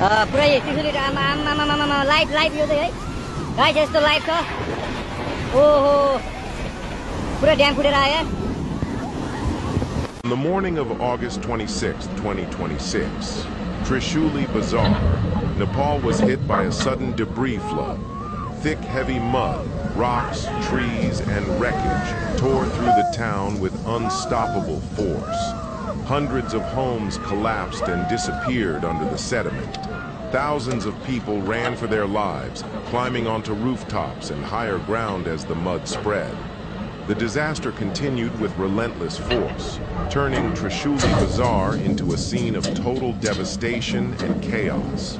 पुरै त्रिशुली आमा live live यो चाहिँ है गाइस यस्तो लाइभ छ ओहो पुरा ड्याम फुटेर आयो On the morning of August 26, 2026, Trishuli Bazaar, Nepal was hit by a sudden debris flood. Thick, heavy mud, rocks, trees, and wreckage tore through the town with unstoppable force. Hundreds of homes collapsed and disappeared under the sediment. Thousands of people ran for their lives, climbing onto rooftops and higher ground as the mud spread. The disaster continued with relentless force, turning Trishuli Bazaar into a scene of total devastation and chaos.